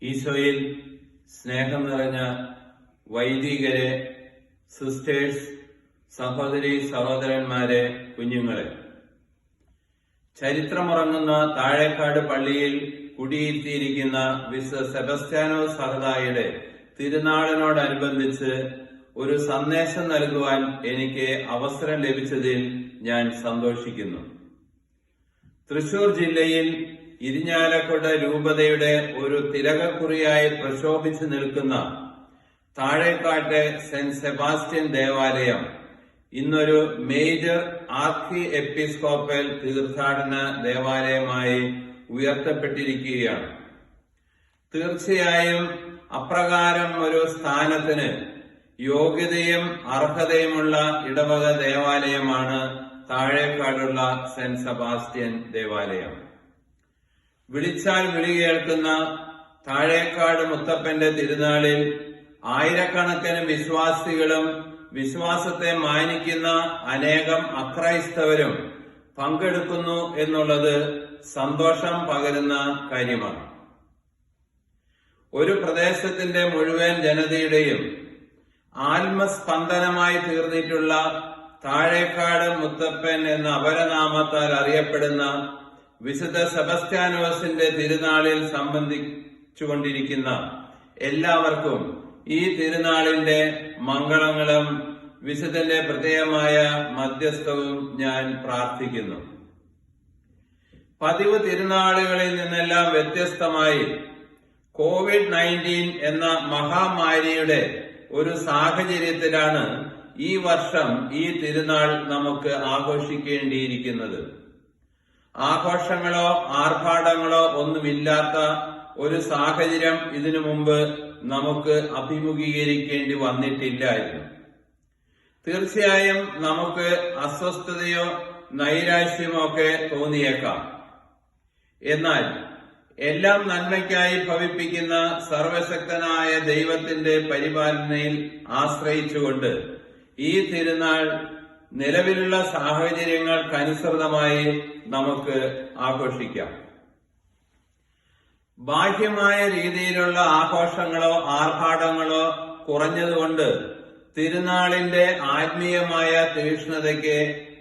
ഈശോയിൽ സ്നേഹം നിറഞ്ഞ വൈദികരെ, സിസ്റ്റേഴ്സ്, സഹോദരി സഹോദരന്മാരെ, കുഞ്ഞുങ്ങളെ, ചരിത്രമുറങ്ങുന്ന താഴേക്കാട് പള്ളിയിൽ കുടിയിരുത്തിയിരിക്കുന്ന വിശുദ്ധ സെബസ്ത്യാനോസ് സഹദായുടെ തിരുനാളിനോടനുബന്ധിച്ച് ഒരു സന്ദേശം നൽകുവാൻ എനിക്ക് അവസരം ലഭിച്ചതിൽ ഞാൻ സന്തോഷിക്കുന്നു. തൃശൂർ ജില്ലയിൽ ഇരിഞ്ഞാലക്കുട രൂപതയുടെ ഒരു തിലകക്കുറിയായി പ്രശോഭിച്ചു നിൽക്കുന്ന താഴേക്കാട്ടെ സെന്റ് സെബാസ്റ്റ്യൻ ദേവാലയം ഇന്നൊരു മേജർ ആർക്കി എപ്പിസ്കോപ്പൽ തീർത്ഥാടന ദേവാലയമായി ഉയർത്തപ്പെട്ടിരിക്കുകയാണ്. തീർച്ചയായും അപ്രകാരം ഒരു സ്ഥാനത്തിന് യോഗ്യതയും അർഹതയുമുള്ള ഇടവക ദേവാലയമാണ് താഴേക്കാടുള്ള സെന്റ് സെബാസ്റ്റ്യൻ ദേവാലയം. വിളിച്ചാൽ വിളി കേൾക്കുന്ന താഴേക്കാട് മുത്തപ്പന്റെ തിരുനാളിൽ ആയിരക്കണക്കിന് വിശ്വാസികളും വിശ്വാസത്തെ മാനിക്കുന്ന അനേകം അക്രൈസ്തവരും പങ്കെടുക്കുന്നു എന്നുള്ളത് സന്തോഷം പകരുന്ന കാര്യമാണ്. ഒരു പ്രദേശത്തിന്റെ മുഴുവൻ ജനതയുടെയും ആത്മസ്പന്ദനമായി തീർന്നിട്ടുള്ള താഴേക്കാട് മുത്തപ്പൻ എന്ന അപരനാമത്താൽ അറിയപ്പെടുന്ന വിശുദ്ധ സെബസ്ത്യാനോസിന്റെ തിരുനാളിൽ സംബന്ധിച്ചുകൊണ്ടിരിക്കുന്ന എല്ലാവർക്കും ഈ തിരുനാളിന്റെ മംഗളങ്ങളും വിശുദ്ധന്റെ പ്രത്യേകമായ മധ്യസ്ഥവും ഞാൻ പ്രാർത്ഥിക്കുന്നു. പതിവ് തിരുനാളുകളിൽ നിന്നെല്ലാം വ്യത്യസ്തമായി COVID-19 എന്ന മഹാമാരിയുടെ ഒരു സാഹചര്യത്തിലാണ് ഈ വർഷം ഈ തിരുനാൾ നമുക്ക് ആഘോഷിക്കേണ്ടിയിരിക്കുന്നത്. ആഘോഷങ്ങളോ ആർഭാടങ്ങളോ ഒന്നുമില്ലാത്ത ഒരു സാഹചര്യം ഇതിനു മുമ്പ് നമുക്ക് അഭിമുഖീകരിക്കേണ്ടി വന്നിട്ടില്ലായിരുന്നു. തീർച്ചയായും നമുക്ക് അസ്വസ്ഥതയോ നൈരാശ്യമോ ഒക്കെ തോന്നിയേക്കാം. എന്നാൽ എല്ലാം നന്മയ്ക്കായി ഭവിപ്പിക്കുന്ന സർവശക്തനായ ദൈവത്തിന്റെ പരിപാലനയിൽ ആശ്രയിച്ചുകൊണ്ട് ഈ തിരുനാൾ നിലവിലുള്ള സാഹചര്യങ്ങൾക്കനുസൃതമായി നമുക്ക് ആഘോഷിക്കാം. ബാഹ്യമായ രീതിയിലുള്ള ആഘോഷങ്ങളോ ആർഭാടങ്ങളോ കുറഞ്ഞതുകൊണ്ട് തിരുനാളിന്റെ ആത്മീയമായ തീക്ഷ്ണതയ്ക്ക്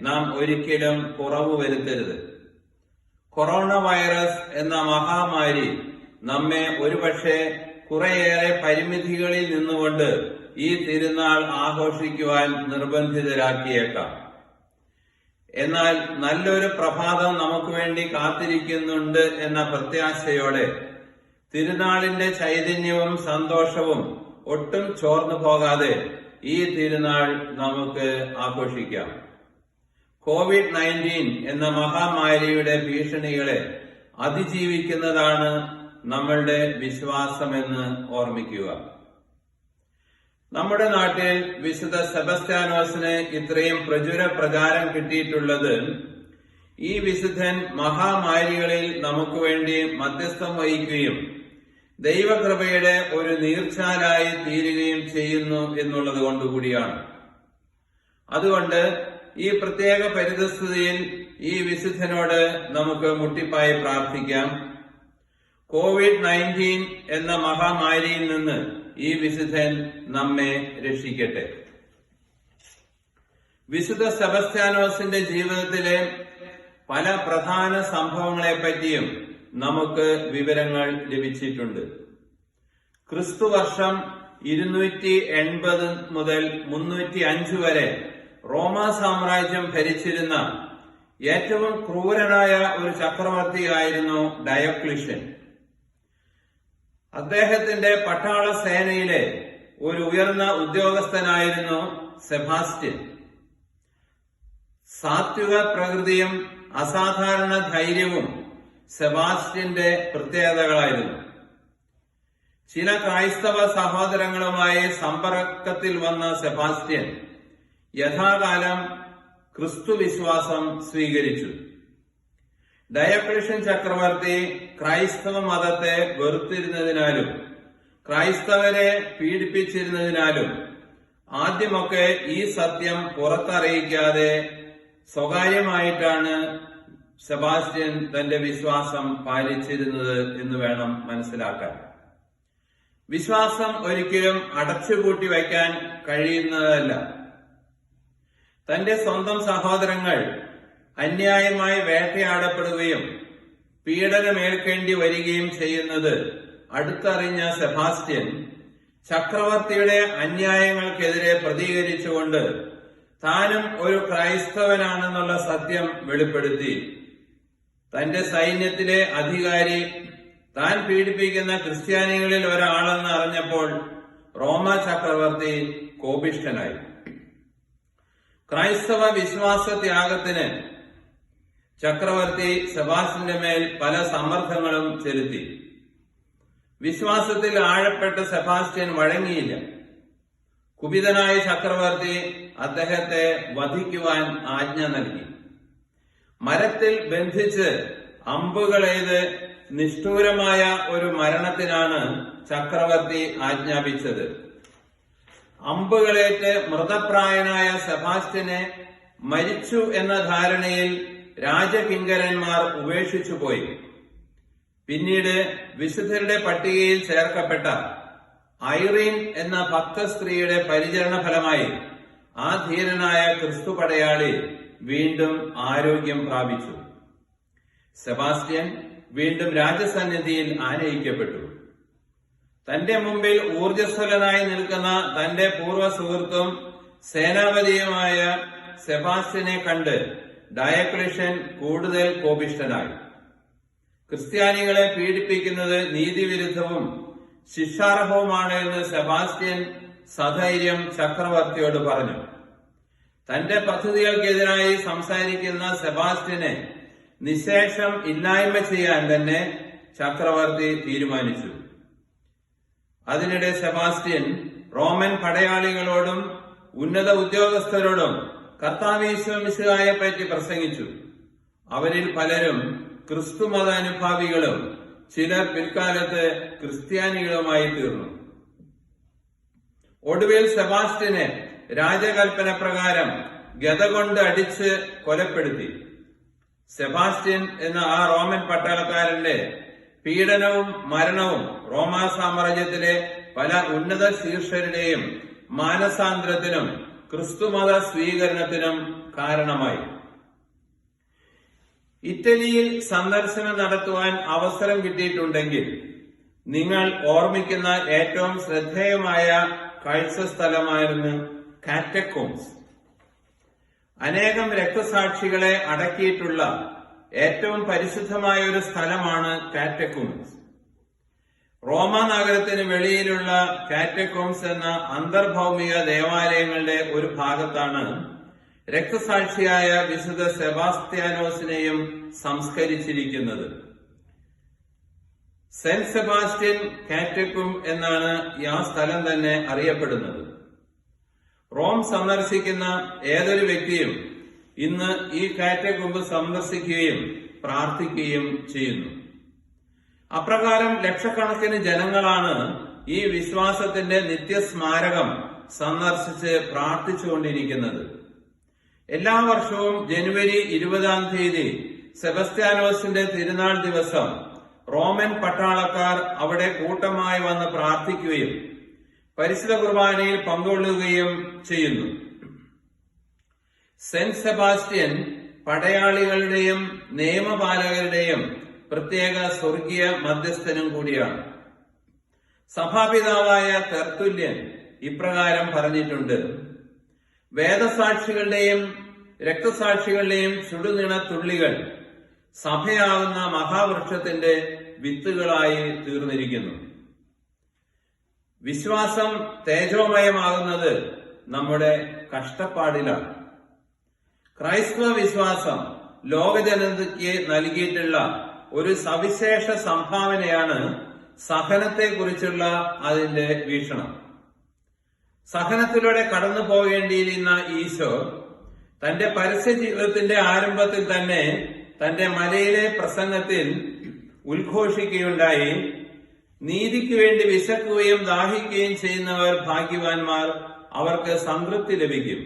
നാം ഒരിക്കലും കുറവ് വരുത്തരുത്. കൊറോണ വൈറസ് എന്ന മഹാമാരി നമ്മെ ഒരുപക്ഷെ കുറേയേറെ പരിമിതികളിൽ നിന്നുകൊണ്ട് ഈ തിരുനാൾ ആഘോഷിക്കുവാൻ നിർബന്ധിതരാക്കിയേക്കാം. എന്നാൽ നല്ലൊരു പ്രഭാതം നമുക്ക് വേണ്ടി കാത്തിരിക്കുന്നുണ്ട് എന്ന പ്രത്യാശയോടെ തിരുനാളിന്റെ ചൈതന്യവും സന്തോഷവും ഒട്ടും ചോർന്നു പോകാതെ ഈ തിരുനാൾ നമുക്ക് ആഘോഷിക്കാം. COVID-19 എന്ന മഹാമാരിയുടെ ഭീഷണികളെ അതിജീവിക്കുന്നതാണ് നമ്മളുടെ വിശ്വാസമെന്ന് ഓർമ്മിക്കുക. നമ്മുടെ നാട്ടിൽ വിശുദ്ധ സെബസ്ത്യാനോസിന് ഇത്രയും പ്രചുര പ്രചാരം കിട്ടിയിട്ടുള്ളത് ഈ വിശുദ്ധൻ മഹാമാരികളിൽ നമുക്ക് വേണ്ടി മധ്യസ്ഥം വഹിക്കുകയും ദൈവകൃപയുടെ ഒരു നീർച്ചാലായി തീരുകയും ചെയ്യുന്നു എന്നുള്ളത് കൊണ്ടുകൂടിയാണ്. അതുകൊണ്ട് ഈ പ്രത്യേക പരിതസ്ഥിതിയിൽ ഈ വിശുദ്ധനോട് നമുക്ക് മുട്ടിപ്പായി പ്രാർത്ഥിക്കാം. COVID-19 എന്ന മഹാമാരിയിൽ നിന്ന് ഈ വിശുദ്ധൻ നമ്മെ രക്ഷിക്കട്ടെ. വിശുദ്ധ സെബസ്ത്യാനോസിന്റെ ജീവിതത്തിലെ പല പ്രധാന സംഭവങ്ങളെ പറ്റിയും നമുക്ക് വിവരങ്ങൾ ലഭിച്ചിട്ടുണ്ട്. ക്രിസ്തുവർഷം 280 മുതൽ 305 വരെ റോമാ സാമ്രാജ്യം ഭരിച്ചിരുന്ന ഏറ്റവും ക്രൂരനായ ഒരു ചക്രവർത്തിയായിരുന്നു ഡയോക്ലിഷ്യൻ. അദ്ദേഹത്തിന്റെ പട്ടാള സേനയിലെ ഒരു ഉയർന്ന ഉദ്യോഗസ്ഥനായിരുന്നു സെബാസ്റ്റ്യൻ. സാത്വിക പ്രകൃതിയും അസാധാരണ ധൈര്യവും സെബാസ്റ്റ്യന്റെ പ്രത്യേകതകളായിരുന്നു. ചില ക്രൈസ്തവ സഹോദരങ്ങളുമായി സമ്പർക്കത്തിൽ വന്ന സെബാസ്റ്റ്യൻ യഥാകാലം ക്രിസ്തുവിശ്വാസം സ്വീകരിച്ചു. ഡയോക്ലിഷ്യൻ ചക്രവർത്തി ക്രൈസ്തവ മതത്തെ വെറുത്തിരുന്നതിനാലും ക്രൈസ്തവരെ പീഡിപ്പിച്ചിരുന്നതിനാലും ആദ്യമൊക്കെ ഈ സത്യം പുറത്തറിയിക്കാതെ സ്വകാര്യമായിട്ടാണ് സെബാസ്റ്റ്യൻ തന്റെ വിശ്വാസം പാലിച്ചിരുന്നത് എന്ന് വേണം മനസ്സിലാക്കാൻ. വിശ്വാസം ഒരിക്കലും അടച്ചുപൂട്ടി വയ്ക്കാൻ കഴിയുന്നതല്ല. തന്റെ സ്വന്തം സഹോദരങ്ങൾ അന്യായമായി വേട്ടയാടപ്പെടുകയും പീഡനമേൽക്കേണ്ടി വരികയും ചെയ്യുന്നത് അടുത്തറിഞ്ഞ സെബാസ്റ്റ്യൻ ചക്രവർത്തിയുടെ അന്യായങ്ങൾക്കെതിരെ പ്രതികരിച്ചുകൊണ്ട് താനും ഒരു ക്രൈസ്തവനാണെന്നുള്ള സത്യം വെളിപ്പെടുത്തി. തന്റെ സൈന്യത്തിലെ അധികാരി താൻ പീഡിപ്പിക്കുന്ന ക്രിസ്ത്യാനികളിൽ ഒരാളെന്ന് അറിഞ്ഞപ്പോൾ റോമ ചക്രവർത്തി കോപിഷ്ഠനായി. ക്രൈസ്തവ വിശ്വാസ ത്യാഗത്തിന് ചക്രവർത്തി സെബാസ്റ്റ്യന്റെ മേൽ പല സമ്മർദ്ദങ്ങളും ചെലുത്തി. വിശ്വാസത്തിൽ ആഴപ്പെട്ട സെബാസ്റ്റ്യൻ വഴങ്ങിയില്ല. കുപിതനായ ചക്രവർത്തി അദ്ദേഹത്തെ വധിക്കുവാൻ ആജ്ഞ നൽകി. മരത്തിൽ ബന്ധിച്ച് അമ്പുകളെയ്ത് നിഷ്ഠൂരമായ ഒരു മരണത്തിനാണ് ചക്രവർത്തി ആജ്ഞാപിച്ചത്. അമ്പുകളേറ്റ് മൃതപ്രായനായ സെബാസ്റ്റ്യനെ മരിച്ചു എന്ന ധാരണയിൽ രാജകിങ്കരന്മാർ ഉപേക്ഷിച്ചുപോയി. പിന്നീട് വിശുദ്ധരുടെ പട്ടികയിൽ ചേർക്കപ്പെട്ട ഐറീൻ എന്ന ഭക്തസ്ത്രീയുടെ പരിചരണ ഫലമായി ആ ധീരനായ ക്രിസ്തു പടയാളി വീണ്ടും ആരോഗ്യം പ്രാപിച്ചു. സെബാസ്റ്റ്യൻ വീണ്ടും രാജസന്നിധിയിൽ ആനയിക്കപ്പെട്ടു. തന്റെ മുമ്പിൽ ഊർജ്ജസ്വലനായി നിൽക്കുന്ന തന്റെ പൂർവ്വ സുഹൃത്തും സേനാപതിയുമായ സെബാസ്റ്റ്യനെ കണ്ട് ഡയക്ലീഷ്യൻ കൂടുതൽ കോപിഷ്ഠനായി. ക്രിസ്ത്യാനികളെ പീഡിപ്പിക്കുന്നത് നീതിവിരുദ്ധവും ശിക്ഷാർഹവുമാണ് എന്ന് സെബാസ്റ്റ്യൻ സധൈര്യം ചക്രവർത്തിയോട് പറഞ്ഞു. തന്റെ പദ്ധതികൾക്കെതിരായി സംസാരിക്കുന്ന സെബാസ്റ്റ്യനെ നിശേഷം ഇല്ലായ്മ ചെയ്യാൻ തന്നെ ചക്രവർത്തി തീരുമാനിച്ചു. അതിനിടെ സെബാസ്റ്റ്യൻ റോമൻ പടയാളികളോടും ഉന്നത ഉദ്യോഗസ്ഥരോടും കർത്താവീശോമിശിഹായെ പറ്റി പ്രസംഗിച്ചു. അവരിൽ പലരും ക്രിസ്തുമത അനുഭാവികളും ചിലർ പിൽക്കാലത്ത് ക്രിസ്ത്യാനികളുമായി തീർന്നു. ഒടുവിൽ സെബാസ്റ്റ്യനെ രാജകൽപ്പന പ്രകാരം ഗദ കൊണ്ട് അടിച്ച് കൊലപ്പെടുത്തി. സെബാസ്റ്റ്യൻ എന്ന ആ റോമൻ പട്ടാളക്കാരന്റെ പീഡനവും മരണവും റോമാ സാമ്രാജ്യത്തിലെ പല ഉന്നത ശീർഷരുടെയും മാനസാന്തരത്തിനും ക്രിസ്തുമത സ്വീകരണത്തിനും കാരണമായി. ഇറ്റലിയിൽ സന്ദർശനം നടത്തുവാൻ അവസരം കിട്ടിയിട്ടുണ്ടെങ്കിൽ നിങ്ങൾ ഓർമ്മിക്കുന്ന ഏറ്റവും ശ്രദ്ധേയമായ കാഴ്ച സ്ഥലമായിരുന്നു കാറ്റക്കോംസ്. അനേകം രക്തസാക്ഷികളെ അടക്കിയിട്ടുള്ള ഏറ്റവും പരിശുദ്ധമായ ഒരു സ്ഥലമാണ് കാറ്റക്കോംസ്. റോമ നഗരത്തിന് വെളിയിലുള്ള കാറ്റക്കോംസ് എന്ന അന്തർഭൗമിക ദേവാലയങ്ങളുടെ ഒരു ഭാഗത്താണ് രക്തസാക്ഷിയായ വിശുദ്ധ സെബാസ്ത്യാനോസിനെയും സംസ്കരിച്ചിരിക്കുന്നത്. സെന്റ് സെബാസ്റ്റ്യൻ കാറ്റക്കും എന്നാണ് ആ സ്ഥലം തന്നെ അറിയപ്പെടുന്നത്. റോം സന്ദർശിക്കുന്ന ഏതൊരു വ്യക്തിയും ഇന്ന് ഈ കാറ്റക്കുമ്പ് സന്ദർശിക്കുകയും പ്രാർത്ഥിക്കുകയും ചെയ്യുന്നു. അപ്രകാരം ലക്ഷക്കണക്കിന് ജനങ്ങളാണ് ഈ വിശ്വാസത്തിന്റെ നിത്യസ്മാരകം സന്ദർശിച്ച് പ്രാർത്ഥിച്ചുകൊണ്ടിരിക്കുന്നത്. എല്ലാ വർഷവും ജനുവരി 20-ാം തീയതി സെബസ്ത്യാനോസിന്റെ തിരുനാൾ ദിവസം റോമൻ പട്ടാളക്കാർ അവിടെ കൂട്ടമായി വന്ന് പ്രാർത്ഥിക്കുകയും പരിശുദ്ധ കുർബാനയിൽ പങ്കുകൊള്ളുകയും ചെയ്യുന്നു. സെന്റ് സെബാസ്റ്റ്യൻ പടയാളികളുടെയും നിയമപാലകരുടെയും പ്രത്യേക സ്വർഗീയ മധ്യസ്ഥനും കൂടിയാണ്. സഭാപിതാവായ തെർത്തുല്യൻ ഇപ്രകാരം പറഞ്ഞിട്ടുണ്ട്: വേദസാക്ഷികളുടെയും രക്തസാക്ഷികളുടെയും ചുടുനിണ തുള്ളികൾ സഭയാകുന്ന മഹാവൃക്ഷത്തിന്റെ വിത്തുകളായി തീർന്നിരിക്കുന്നു. വിശ്വാസം തേജോമയമാകുന്നത് നമ്മുടെ കഷ്ടപ്പാടിലാണ്. ക്രൈസ്തവ വിശ്വാസം ലോകജനതയ്ക്ക് നൽകിയിട്ടുള്ള ഒരു സവിശേഷ സംഭാവനയാണ് സഹനത്തെക്കുറിച്ചുള്ള അതിന്റെ വീക്ഷണം. സഹനത്തിലൂടെ കടന്നു പോകേണ്ടിയിരുന്ന ഈശോ തന്റെ പരസ്യ ജീവിതത്തിന്റെ ആരംഭത്തിൽ തന്നെ തന്റെ മലയിലെ പ്രസംഗത്തിൽ ഉദ്ഘോഷിക്കുകയുണ്ടായി: നീതിക്ക് വേണ്ടി വിശക്കുകയും ദാഹിക്കുകയും ചെയ്യുന്നവർ ഭാഗ്യവാന്മാർ, അവർക്ക് സംതൃപ്തി ലഭിക്കും.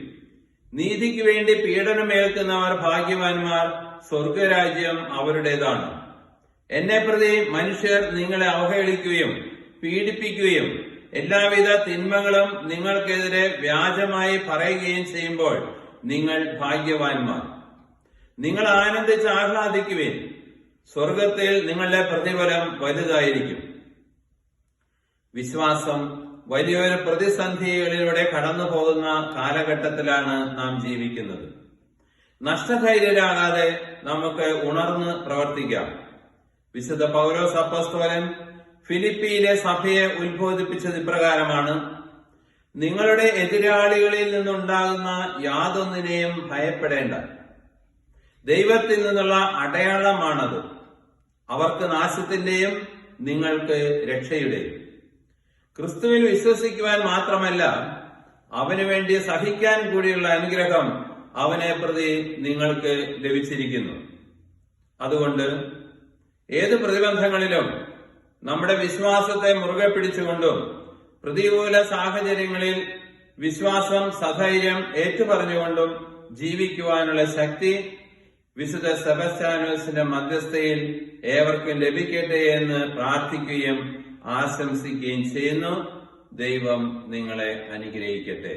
നീതിക്ക് വേണ്ടി പീഡനമേൽക്കുന്നവർ ഭാഗ്യവാന്മാർ, സ്വർഗരാജ്യം അവരുടേതാണ്. എന്നെ പ്രതി മനുഷ്യർ നിങ്ങളെ അവഹേളിക്കുകയും പീഡിപ്പിക്കുകയും എല്ലാവിധ തിന്മകളും നിങ്ങൾക്കെതിരെ വ്യാജമായി പറയുകയും ചെയ്യുമ്പോൾ നിങ്ങൾ ഭാഗ്യവാന്മാർ. നിങ്ങൾ ആനന്ദിച്ച് ആഹ്ലാദിക്കുവിൻ, സ്വർഗത്തിൽ നിങ്ങളുടെ പ്രതിഫലം വലുതായിരിക്കും. വിശ്വാസം വലിയൊരു പ്രതിസന്ധികളിലൂടെ കടന്നു പോകുന്ന കാലഘട്ടത്തിലാണ് നാം ജീവിക്കുന്നത്. നഷ്ടധൈര്യരാകാതെ നമുക്ക് ഉണർന്ന് പ്രവർത്തിക്കാം. വിശുദ്ധ പൗലോസ് അപ്പോസ്തലൻ ഫിലിപ്പിയിലെ സഭയെ ഉത്ബോധിപ്പിച്ചത് ഇപ്രകാരമാണ്: നിങ്ങളുടെ എതിരാളികളിൽ നിന്നുണ്ടാകുന്ന യാതൊന്നിനെയും ഭയപ്പെടേണ്ട. ദൈവത്തിൽ നിന്നുള്ള അടയാളമാണത്. അവർക്ക് നാശത്തിന്റെയും നിങ്ങൾക്ക് രക്ഷയുടെയും. ക്രിസ്തുവിൽ വിശ്വസിക്കുവാൻ മാത്രമല്ല, അവന് വേണ്ടി സഹിക്കാൻ കൂടിയുള്ള അനുഗ്രഹം അവനെ പ്രതി നിങ്ങൾക്ക് ലഭിച്ചിരിക്കുന്നു. അതുകൊണ്ട് ഏത് പ്രതിബന്ധങ്ങളിലും നമ്മുടെ വിശ്വാസത്തെ മുറുകെ പിടിച്ചുകൊണ്ടും പ്രതികൂല സാഹചര്യങ്ങളിൽ വിശ്വാസം സധൈര്യം ഏറ്റുപറഞ്ഞുകൊണ്ടും ജീവിക്കുവാനുള്ള ശക്തി വിശുദ്ധ സെബസ്ത്യാനോസിന്റെ മധ്യസ്ഥയിൽ ഏവർക്കും ലഭിക്കട്ടെ എന്ന് പ്രാർത്ഥിക്കുകയും ആശംസിക്കുകയും ചെയ്യുന്നു. ദൈവം നിങ്ങളെ അനുഗ്രഹിക്കട്ടെ.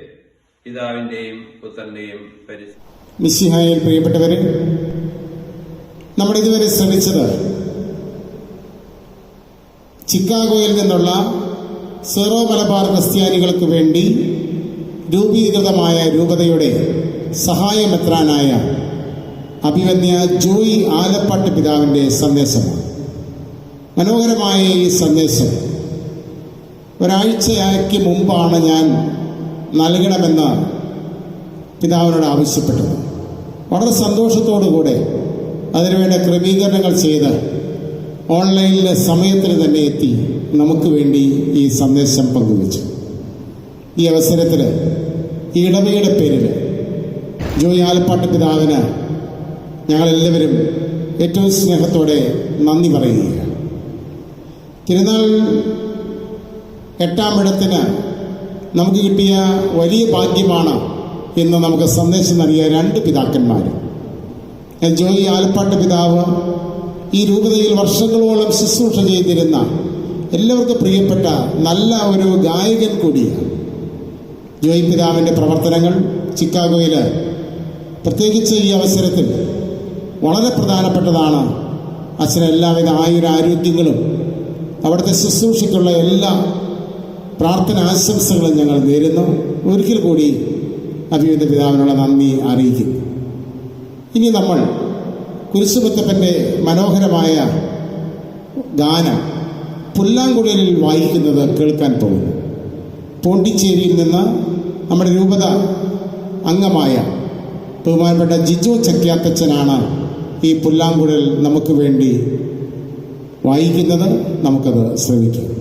പിതാവിന്റെയും പുത്രന്റെയും മിശിഹായിൽ പ്രിയപ്പെട്ടവരെ, നമ്മൾ ഇതുവരെ ശ്രമിച്ചത് ചിക്കാഗോയിൽ നിന്നുള്ള സീറോ മലബാർ ക്രിസ്ത്യാനികൾക്ക് വേണ്ടി രൂപീകൃതമായ രൂപതയുടെ സഹായമെത്രാനായ അഭിവന്യ ജോയി ആലപ്പാട്ട് പിതാവിന്റെ സന്ദേശമാണ്. മനോഹരമായ ഈ സന്ദേശം ഒരാഴ്ചയ്ക്ക് മുമ്പാണ് ഞാൻ നൽകണമെന്ന് പിതാവിനോട് ആവശ്യപ്പെട്ടത്. വളരെ സന്തോഷത്തോടുകൂടെ അതിനുവേണ്ട ക്രമീകരണങ്ങൾ ചെയ്ത് ഓൺലൈനിലെ സമയത്തിന് തന്നെ എത്തി നമുക്ക് വേണ്ടി ഈ സന്ദേശം പങ്കുവച്ചു. ഈ അവസരത്തിൽ ഈ ഇടവയുടെ പേരിൽ ജോയി ആലപ്പാട്ട് പിതാവിന് ഞങ്ങളെല്ലാവരും ഏറ്റവും സ്നേഹത്തോടെ നന്ദി പറയുകയാണ്. തിരുനാൾ 8-ാം ഇടത്തിന് നമുക്ക് കിട്ടിയ വലിയ ഭാഗ്യമാണ് ഇന്ന് നമുക്ക് സന്ദേശം നൽകിയ 2 പിതാക്കന്മാർ. ജോയി ആലപ്പാട്ട് പിതാവ് ഈ രൂപതയിൽ വർഷങ്ങളോളം ശുശ്രൂഷ ചെയ്തിരുന്ന എല്ലാവർക്കും പ്രിയപ്പെട്ട നല്ല ഒരു ഗായകൻ കൂടിയാണ്. ജോയി പിതാവിൻ്റെ പ്രവർത്തനങ്ങൾ ചിക്കാഗോയിൽ പ്രത്യേകിച്ച് ഈ അവസരത്തിൽ വളരെ പ്രധാനപ്പെട്ടതാണ്. അച്ഛന് എല്ലാവിധ ആയുരാരോഗ്യങ്ങളും അവിടുത്തെ ശുശ്രൂഷയ്ക്കുള്ള എല്ലാ പ്രാർത്ഥന ആശംസകളും ഞങ്ങൾ നേരുന്നു. ഒരിക്കൽ കൂടി അഭിവന്യ പിതാവിനുള്ള നന്ദി അറിയിക്കുന്നു. ഇനി നമ്മൾ കുരിശുമുത്തപ്പൻ്റെ മനോഹരമായ ഗാനം പുല്ലാങ്കുഴലിൽ വായിക്കുന്നത് കേൾക്കാൻ പോകുന്നു. പോണ്ടിച്ചേരിയിൽ നിന്ന് നമ്മുടെ രൂപത അംഗമായ ബഹുമാനപ്പെട്ട ജിജോ ചക്യാത്തച്ഛനാണ് ഈ പുല്ലാങ്കുഴൽ നമുക്ക് വേണ്ടി വായിക്കുന്നത്. നമുക്കത് ശ്രമിക്കാം.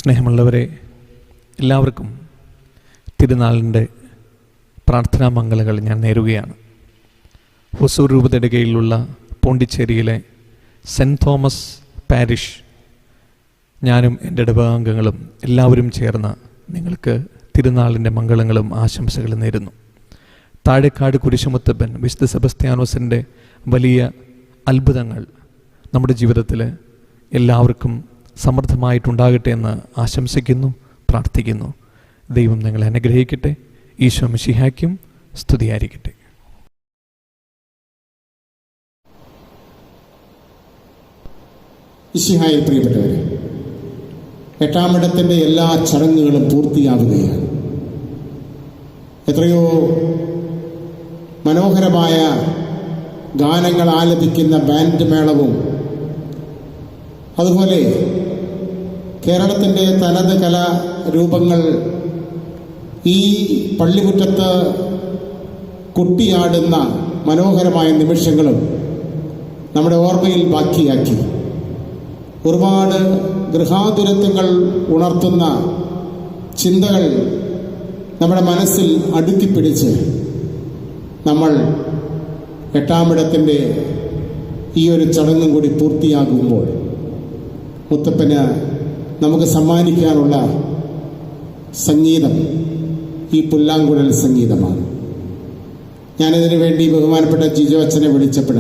സ്നേഹമുള്ളവരെ, എല്ലാവർക്കും തിരുനാളിൻ്റെ പ്രാർത്ഥനാ മംഗളങ്ങൾ ഞാൻ നേരുകയാണ്. ഹൊസൂർ രൂപതയുടെ കീഴിലുള്ള പോണ്ടിച്ചേരിയിലെ സെൻറ്റ് തോമസ് പാരിഷ്, ഞാനും എൻ്റെ ഇടവകാംഗങ്ങളും എല്ലാവരും ചേർന്ന് നിങ്ങൾക്ക് തിരുനാളിൻ്റെ മംഗളങ്ങളും ആശംസകളും നേരുന്നു. താഴേക്കാട് കുരിശുമുത്തപ്പൻ വിശുദ്ധ സെബസ്ത്യാനോസിൻ്റെ വലിയ അത്ഭുതങ്ങൾ നമ്മുടെ ജീവിതത്തിൽ എല്ലാവർക്കും സമൃദ്ധമായിട്ടുണ്ടാകട്ടെ എന്ന് ആശംസിക്കുന്നു, പ്രാർത്ഥിക്കുന്നു. ദൈവം നിങ്ങളെ അനുഗ്രഹിക്കട്ടെ. ഈശോ മിശിഹായ്ക്കും സ്തുതിയായിരിക്കട്ടെ. മിശിഹായിൽ പ്രിയപ്പെട്ടവരെ, 8-ാം ഇടത്തിൻ്റെ എല്ലാ ചടങ്ങുകളും പൂർത്തിയാവുകയാണ്. എത്രയോ മനോഹരമായ ഗാനങ്ങൾ ആലപിക്കുന്ന ബാൻഡ് മേളവും അതുപോലെ കേരളത്തിൻ്റെ തനത് കലാരൂപങ്ങൾ ഈ പള്ളിമുറ്റത്ത് കൊട്ടിയാടുന്ന മനോഹരമായ നിമിഷങ്ങളും നമ്മുടെ ഓർമ്മയിൽ ബാക്കിയാക്കി. ഒരുപാട് ഗൃഹാതുരത്വങ്ങൾ ഉണർത്തുന്ന ചിന്തകൾ നമ്മുടെ മനസ്സിൽ അടുക്കിപ്പിടിച്ച് നമ്മൾ 8-ാം ഇടത്തിൻ്റെ ഈ ഒരു ചടങ്ങും കൂടി പൂർത്തിയാകുമ്പോൾ മുത്തപ്പന് നമുക്ക് സമ്മാനിക്കാനുള്ള സംഗീതം ഈ പുല്ലാങ്കുഴൽ സംഗീതമാണ്. ഞാനിതിനു വേണ്ടി ബഹുമാനപ്പെട്ട ജിജോ അച്ഛനെ വിളിച്ചപ്പോൾ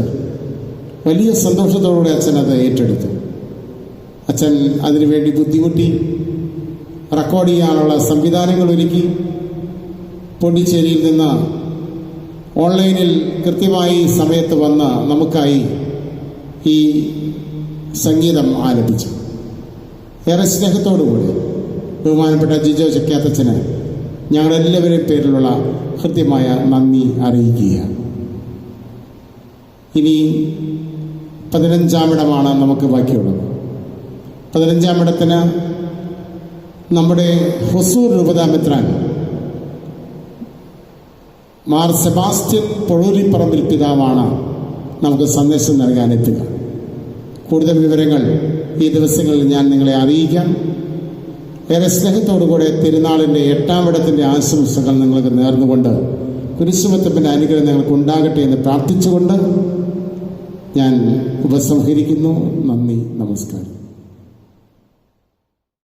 വലിയ സന്തോഷത്തോടുകൂടി അച്ഛൻ അത് ഏറ്റെടുത്തു. അച്ഛൻ അതിനുവേണ്ടി ബുദ്ധിമുട്ടി റെക്കോർഡ് ചെയ്യാനുള്ള സംവിധാനങ്ങൾ ഒരുക്കി. പോണ്ടിച്ചേരിയിൽ നിന്ന് ഓൺലൈനിൽ കൃത്യമായി സമയത്ത് വന്ന് നമുക്കായി ഈ സംഗീതം ആലപിച്ചു. ഏറെ സ്നേഹത്തോടുകൂടി ബഹുമാനപ്പെട്ട ജിജോ ചക്കാത്തച്ഛന് ഞങ്ങളെല്ലാവരുടെയും പേരിലുള്ള ഹൃദ്യമായ നന്ദി അറിയിക്കുകയാണ്. ഇനി 15-ാം ഇടമാണ് നമുക്ക് ബാക്കിയുള്ളത്. 15-ാം ഇടത്തിന് നമ്മുടെ ഹൊസൂർ രൂപതാമെത്രാൻ മാർ സെബാസ്റ്റ്യൻ പൊഴൂലിപ്പറമ്പിൽ പിതാവാണ് നമുക്ക് സന്ദേശം നൽകാനെത്തുക. കൂടുതൽ വിവരങ്ങൾ ഈ ദിവസങ്ങളിൽ ഞാൻ നിങ്ങളെ അറിയിക്കാം. ഏറെ സ്നേഹത്തോടുകൂടെ തിരുനാളിൻ്റെ 8-ാം ഇടത്തിൻ്റെ ആശംസകൾ നിങ്ങൾക്ക് നേർന്നുകൊണ്ട് കുരിശുമുത്തപ്പൻ്റെ അനുഗ്രഹം നിങ്ങൾക്ക് ഉണ്ടാകട്ടെ എന്ന് പ്രാർത്ഥിച്ചുകൊണ്ട് ഞാൻ ഉപസംഹരിക്കുന്നു. നന്ദി, നമസ്കാരം.